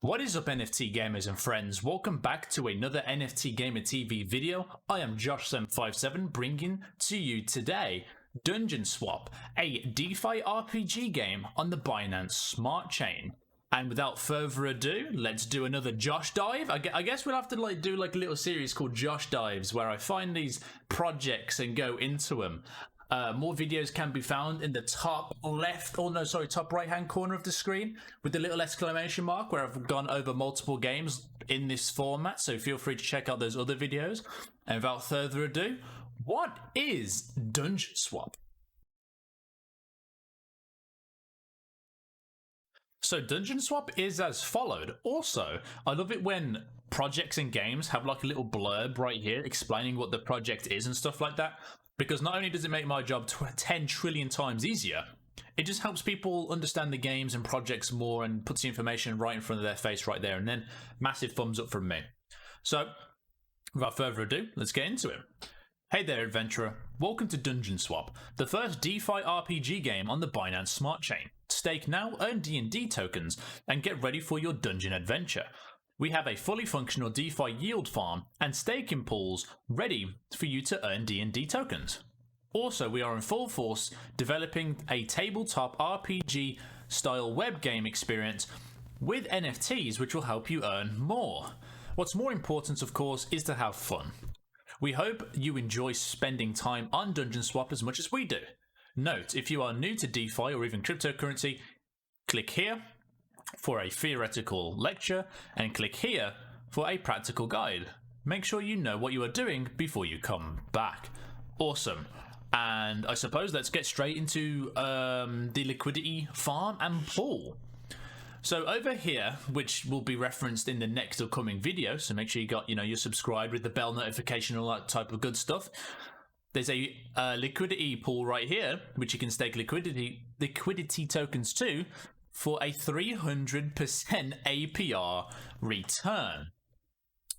What is up, NFT gamers and friends? Welcome back to another NFTGamerTV video. I am JoshSem57 bringing to you today Dungeon Swap, a DeFi RPG game on the Binance Smart Chain. And without further ado, let's do another Josh Dive. I guess we'll have to do a little series called Josh Dives where I find these projects and go into them. More videos can be found in the top left, top right hand corner of the screen with the little exclamation mark where I've gone over multiple games in this format, so feel free to check out those other videos. And without further ado, what is Dungeon Swap? So Dungeon Swap is as followed. Also, I love it when projects and games have like a little blurb right here explaining what the project is and stuff like that. Because not only does it make my job 10 trillion times easier, it just helps people understand the games and projects more and puts the information right in front of their face right there. And then massive thumbs up from me. So without further ado, let's get into it. Hey there, adventurer. Welcome to Dungeon Swap, the first DeFi RPG game on the Binance Smart Chain. Stake now, earn D&D tokens, and get ready for your dungeon adventure. We have a fully functional DeFi yield farm and staking pools ready for you to earn D&D tokens. Also, we are in full force developing a tabletop RPG style web game experience with NFTs, which will help you earn more. What's more important, of course, is to have fun. We hope you enjoy spending time on Dungeon Swap as much as we do. Note, if you are new to DeFi or even cryptocurrency, click here for a theoretical lecture and click here for a practical guide. Make sure you know what you are doing before you come back. Awesome. And I suppose let's get straight into the liquidity farm and pool. So over here, which will be referenced in the next upcoming video, so make sure you got, you're subscribed with the bell notification and all that type of good stuff. There's a liquidity pool right here, which you can stake liquidity tokens to for a 300% APR return.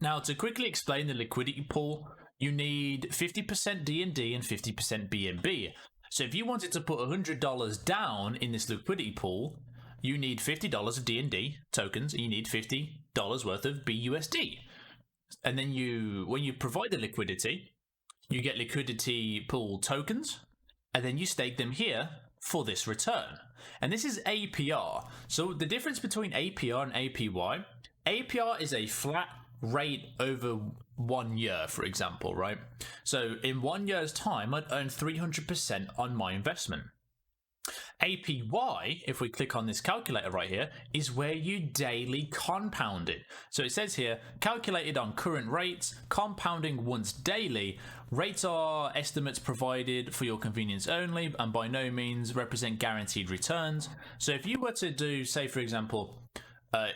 Now, to quickly explain the liquidity pool, you need 50% D&D and 50% BNB. So if you wanted to put $100 down in this liquidity pool, you need $50 of D&D tokens, and you need $50 worth of BUSD. And then when you provide the liquidity, you get liquidity pool tokens, and then you stake them here for this return. And this is APR. So the difference between APR and APY, APR is a flat rate over 1 year, for example, right? So in 1 year's time, I'd earn 300% on my investment. APY, if we click on this calculator right here, is where you daily compound it. So it says here, calculated on current rates, compounding once daily. Rates are estimates provided for your convenience only and by no means represent guaranteed returns. So if you were to do, say for example,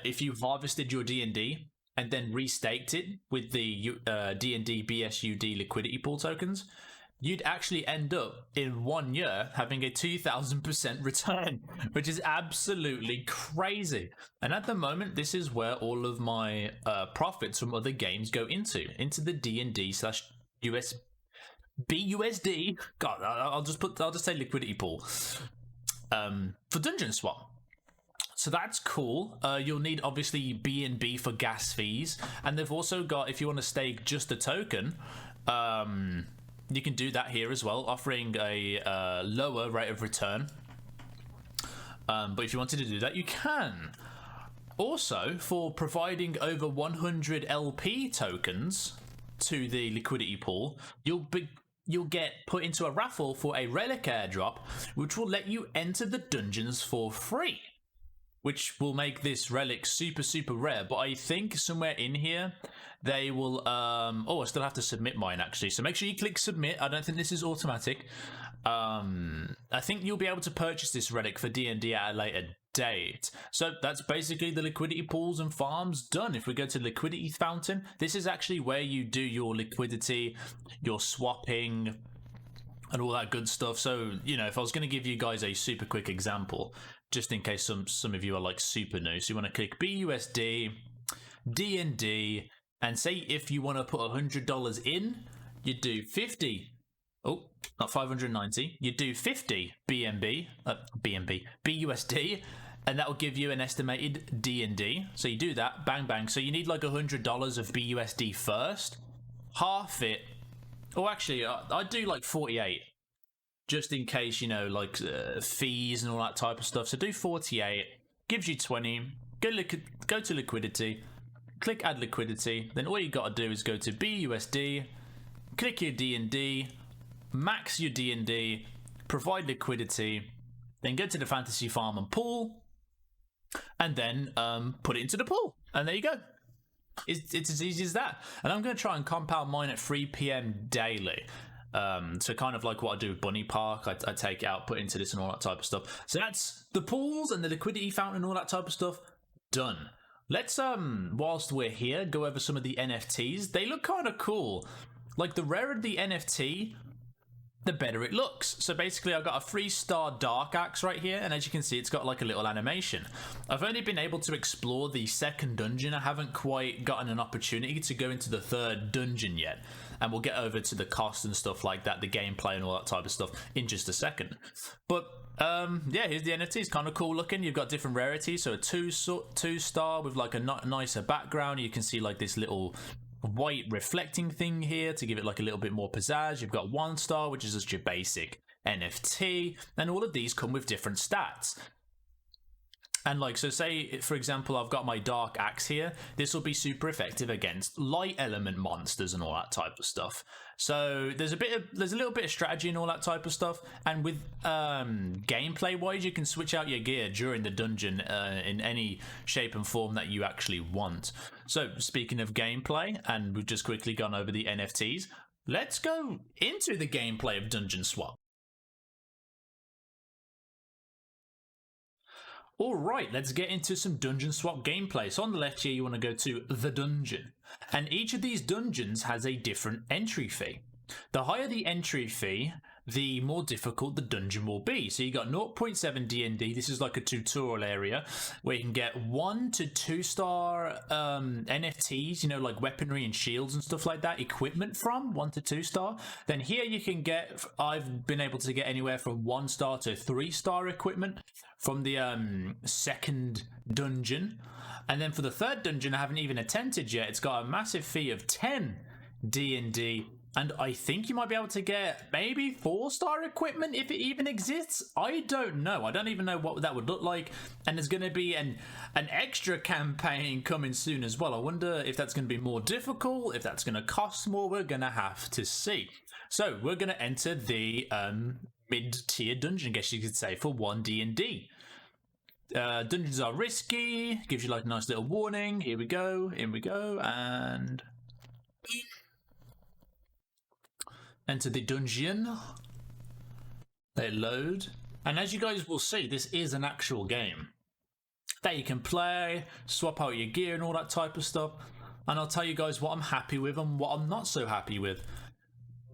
if you harvested your D&D and then restaked it with the D&D BSUD liquidity pool tokens, you'd actually end up in 1 year having a 2000% return, which is absolutely crazy. And at the moment, this is where all of my profits from other games go into the D&D/BUSD. God, I'll just say liquidity pool for Dungeon Swap. So that's cool. You'll need obviously BNB for gas fees, and they've also got, if you want to stake just a token, you can do that here as well, offering a lower rate of return. But if you wanted to do that, you can. Also, for providing over 100 LP tokens to the liquidity pool, you'll get put into a raffle for a relic airdrop, which will let you enter the dungeons for free, which will make this relic super, super rare. But I think somewhere in here, they will, I still have to submit mine actually. So make sure you click submit. I don't think this is automatic. I think you'll be able to purchase this relic for D&D at a later date. So that's basically the liquidity pools and farms done. If we go to liquidity fountain, this is actually where you do your liquidity, your swapping, and all that good stuff. So, if I was going to give you guys a super quick example, just in case some of you are like super new. So you want to click BUSD, D&D, and say if you want to put $100 in, you do 50. Oh, not 590. You do 50 BUSD, and that will give you an estimated D&D. So you do that, bang bang. So you need like $100 of BUSD first, half it, or actually I'd do like 48, just in case, you know, like fees and all that type of stuff. So do 48, gives you 20. Go to liquidity, click add liquidity. Then all you got to do is go to BUSD, click your D&D, max your D&D, provide liquidity, then go to the fantasy farm and pool, and then put it into the pool, and there you go. It's as easy as that. And I'm going to try and compound mine at 3 p.m. daily. So kind of like what I do with Bunny Park, I take it out, put into this and all that type of stuff. So that's the pools and the liquidity fountain and all that type of stuff done. Let's whilst we're here, go over some of the NFTs. They look kind of cool. Like, the rarer the NFT, the better it looks. So basically I got a 3-star dark axe right here, and as you can see, it's got like a little animation. I've only been able to explore the second dungeon. I haven't quite gotten an opportunity to go into the third dungeon yet, and we'll get over to the cost and stuff like that, the gameplay and all that type of stuff in just a second. But yeah, here's the NFT. It's kind of cool looking. You've got different rarities, so a 2-star with like a nicer background. You can see like this little white reflecting thing here to give it like a little bit more pizzazz. You've got 1-star, which is just your basic NFT, and all of these come with different stats. And like, so say for example I've got my dark axe here, this will be super effective against light element monsters and all that type of stuff. So there's a little bit of strategy and all that type of stuff, and with gameplay wise, you can switch out your gear during the dungeon in any shape and form that you actually want. So speaking of gameplay, and we've just quickly gone over the NFTs, let's go into the gameplay of Dungeon Swap. Alright, let's get into some Dungeon Swap gameplay. So on the left here, you want to go to the dungeon. And each of these dungeons has a different entry fee. The higher the entry fee, the more difficult the dungeon will be. So you got 0.7 D&D. This is like a tutorial area where you can get 1 to 2-star NFTs, you know, like weaponry and shields and stuff like that, equipment from 1 to 2-star. Then here you can get, I've been able to get anywhere from 1-star to 3-star equipment from the second dungeon. And then for the third dungeon, I haven't even attempted yet. It's got a massive fee of 10 D&D. And I think you might be able to get maybe 4-star equipment if it even exists. I don't know. I don't even know what that would look like. And there's going to be an extra campaign coming soon as well. I wonder if that's going to be more difficult, if that's going to cost more. We're going to have to see. So we're going to enter the mid-tier dungeon, I guess you could say, for 1 D&D. Dungeons are risky. Gives you like a nice little warning. Here we go. In we go. And enter the dungeon. They load. And as you guys will see, this is an actual game that you can play, swap out your gear and all that type of stuff. And I'll tell you guys what I'm happy with and what I'm not so happy with.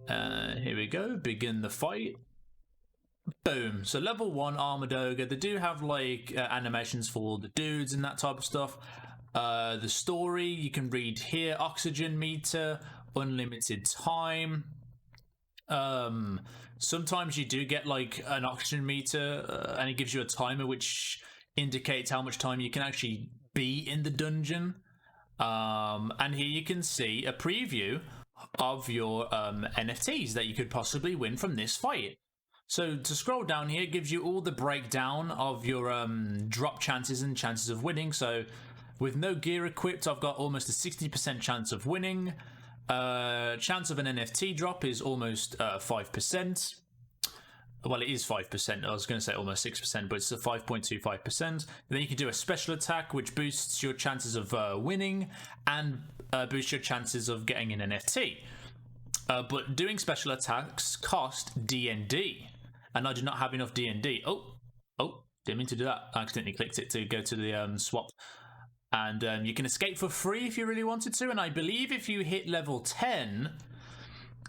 Here we go. Begin the fight. Boom. So level 1 Armored Ogre. They do have like animations for the dudes and that type of stuff. The story you can read here. Oxygen meter. Unlimited time. Sometimes you do get like an oxygen meter and it gives you a timer which indicates how much time you can actually be in the dungeon. And here you can see a preview of your NFTs that you could possibly win from this fight. So to scroll down here, it gives you all the breakdown of your drop chances and chances of winning. So with no gear equipped, I've got almost a 60% chance of winning. Chance of an NFT drop is almost 5%. Well, it is 5%. I was going to say almost 6%, but it's a 5.25%. Then you can do a special attack, which boosts your chances of winning and boosts your chances of getting an NFT. But doing special attacks cost D&D, and I do not have enough D&D. Oh, didn't mean to do that. I accidentally clicked it to go to the swap. And you can escape for free if you really wanted to. And I believe if you hit level 10,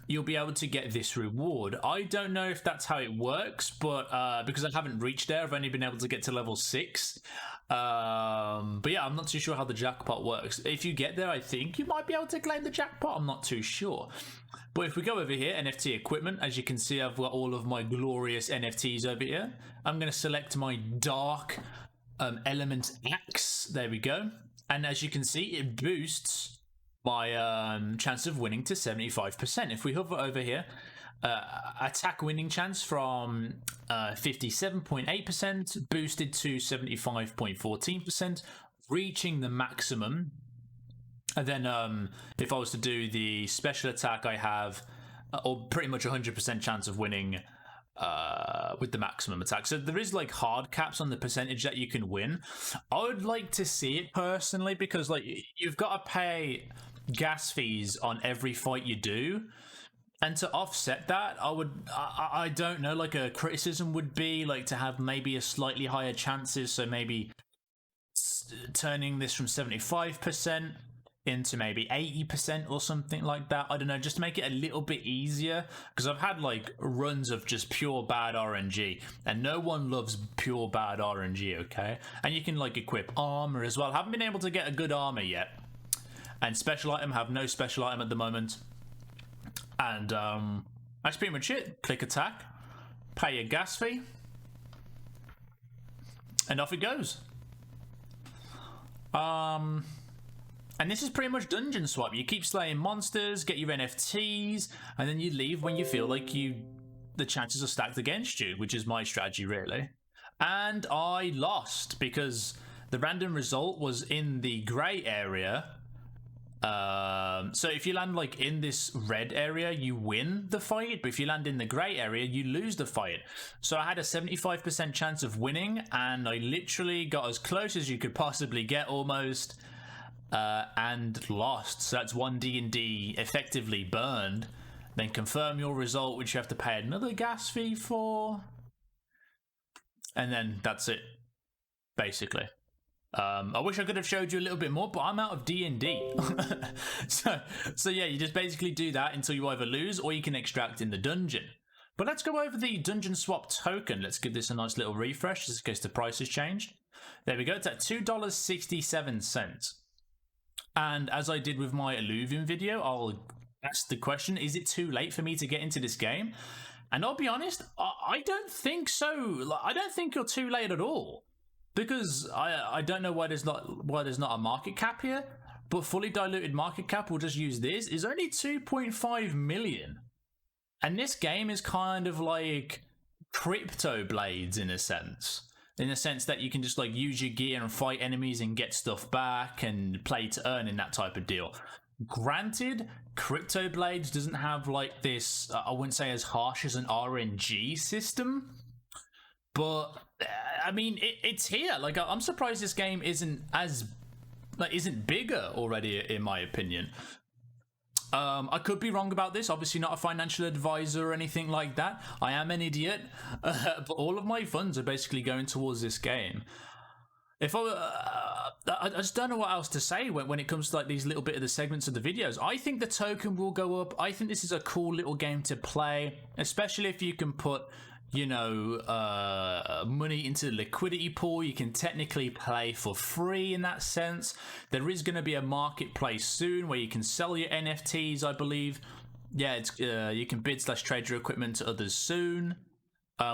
you'll be able to get this reward. I don't know if that's how it works, but because I haven't reached there, I've only been able to get to level 6. But yeah, I'm not too sure how the jackpot works. If you get there, I think you might be able to claim the jackpot. I'm not too sure. But if we go over here, NFT equipment, as you can see, I've got all of my glorious NFTs over here. I'm going to select my dark element X. There we go. And as you can see, it boosts my chance of winning to 75%. If we hover over here, attack winning chance from 57.8% boosted to 75.14%, reaching the maximum. And then if I was to do the special attack, I have or pretty much 100% chance of winning with the maximum attack. So there is like hard caps on the percentage that you can win. I would like to see it personally, because like you've got to pay gas fees on every fight you do, and to offset that, I don't know, like a criticism would be like to have maybe a slightly higher chances, so maybe turning this from 75% into maybe 80% or something like that. I don't know, just to make it a little bit easier, because I've had like runs of just pure bad RNG, and no one loves pure bad RNG, okay? And you can like equip armor as well. Haven't been able to get a good armor yet, and special item, have no special item at the moment. And that's pretty much it. Click attack, pay a gas fee, and off it goes. And this is pretty much dungeon swap. You keep slaying monsters, get your NFTs, and then you leave when you feel like the chances are stacked against you, which is my strategy really. And I lost because the random result was in the grey area. So if you land like in this red area, you win the fight, but if you land in the grey area, you lose the fight. So I had a 75% chance of winning, and I literally got as close as you could possibly get almost. And lost. So that's one D&D effectively burned. Then confirm your result, which you have to pay another gas fee for, and then that's it basically. I wish I could have showed you a little bit more, but I'm out of D&D. so yeah, you just basically do that until you either lose or you can extract in the dungeon. But let's go over the dungeon swap token. Let's give this a nice little refresh just in case the price has changed. There we go. It's at $2.67. And as I did with my Illuvium video, I'll ask the question, is it too late for me to get into this game? And I'll be honest, I don't think so. I don't think you're too late at all. Because I don't know why there's not a market cap here, but fully diluted market cap, we'll just use this, is only 2.5 million. And this game is kind of like crypto blades in a sense that you can just like use your gear and fight enemies and get stuff back and play to earn in that type of deal. Granted, Crypto Blades doesn't have like this, I wouldn't say as harsh as an RNG system, but I mean, it's here. Like, I'm surprised this game isn't bigger already, in my opinion. I could be wrong about this. Obviously not a financial advisor or anything like that. I am an idiot, but all of my funds are basically going towards this game. If I just don't know what else to say when it comes to like these little bit of the segments of the videos. I think the token will go up. I think this is a cool little game to play, especially if you can put, you know, money into the liquidity pool. You can technically play for free in that sense. There is going to be a marketplace soon where you can sell your NFTs, I believe. Yeah, it's you can bid/trade your equipment to others soon,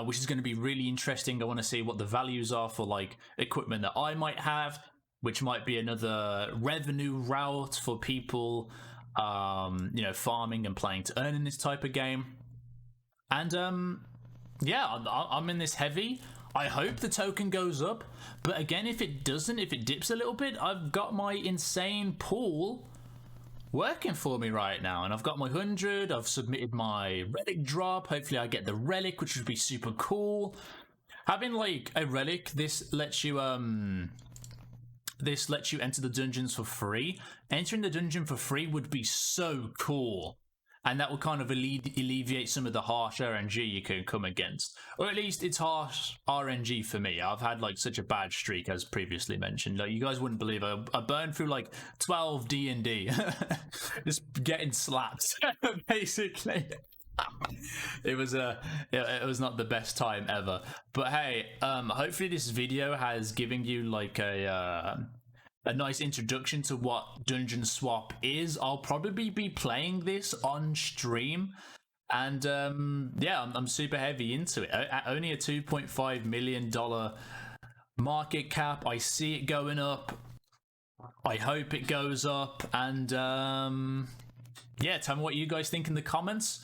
which is going to be really interesting. I want to see what the values are for like equipment that I might have, which might be another revenue route for people, you know, farming and playing to earn in this type of game. And yeah, I'm in this heavy. I hope the token goes up, but again, if it doesn't, if it dips a little bit, I've got my insane pool working for me right now, and I've got my 100. I've submitted my relic drop. Hopefully I get the relic, which would be super cool. Having like a relic, this lets you enter the dungeons for free. Entering the dungeon for free would be so cool. And that will kind of alleviate some of the harsh RNG you can come against. Or at least it's harsh RNG for me. I've had like such a bad streak, as previously mentioned. Like, you guys wouldn't believe I burned through like 12 D&D. Just getting slapped, basically. It was not the best time ever. But hey, hopefully this video has given you like a nice introduction to what Dungeon Swap is. I'll probably be playing this on stream, and yeah, I'm super heavy into it. Only a $2.5 million market cap, I see it going up. I hope it goes up. And yeah, tell me what you guys think in the comments.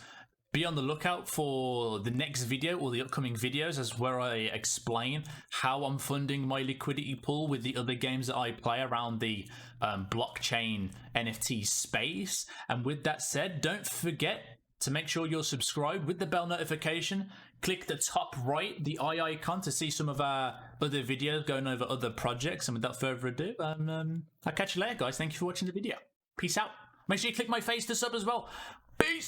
Be on the lookout for the next video or the upcoming videos, as where I explain how I'm funding my liquidity pool with the other games that I play around the blockchain NFT space. And with that said, don't forget to make sure you're subscribed with the bell notification. Click the top right, the eye icon, to see some of our other videos going over other projects. And without further ado, I'll catch you later, guys. Thank you for watching the video. Peace out. Make sure you click my face to sub as well. Peace.